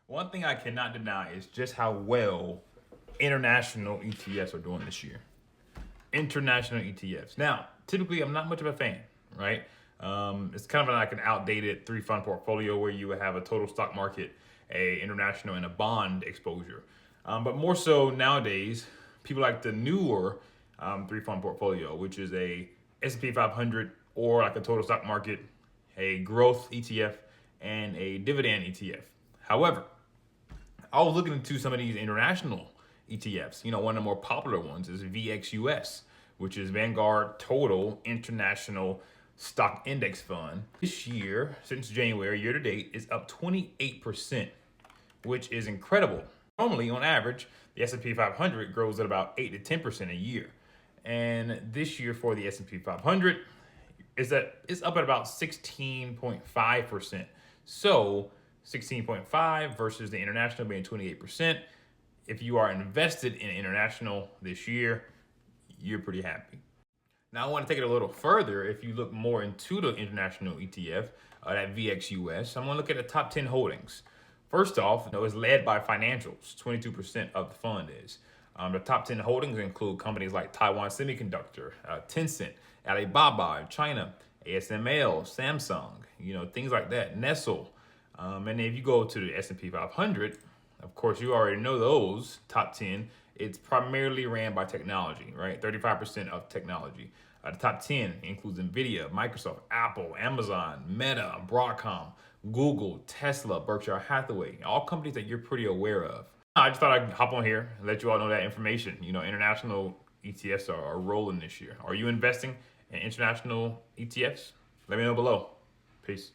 One thing I cannot deny is just how well international ETFs are doing this year. International ETFs. Now, typically, I'm not much of a fan, right? It's kind of like an outdated three-fund portfolio where you would have a total stock market, a international, and a bond exposure. But more so nowadays, people like the newer three-fund portfolio, which is a S&P 500 or like a total stock market, a growth ETF, and a dividend ETF. However, I was looking into some of these international ETFs. One of the more popular ones is VXUS, which is Vanguard Total International Stock Index Fund. This year, since January, year to date, is up 28%, which is incredible. Normally, on average, the S&P 500 grows at about 8 to 10% a year. And this year for the S&P 500, it's up at about 16.5%. So 16.5 versus the international being 28%. If you are invested in international this year, you're pretty happy. Now I want to take it a little further. If you look more into the international ETF, that VXUS, I'm going to look at the top 10 holdings. First off, it's led by financials. 22% of the fund is. The top 10 holdings include companies like Taiwan Semiconductor, Tencent, Alibaba, China, ASML, Samsung, things like that, Nestle. And if you go to the S&P 500, of course, you already know those top 10. It's primarily ran by technology, right? 35% of technology. The top 10 includes NVIDIA, Microsoft, Apple, Amazon, Meta, Broadcom, Google, Tesla, Berkshire Hathaway, all companies that you're pretty aware of. I just thought I'd hop on here and let you all know that information. International ETFs are rolling this year. Are you investing in international ETFs? Let me know below. Peace.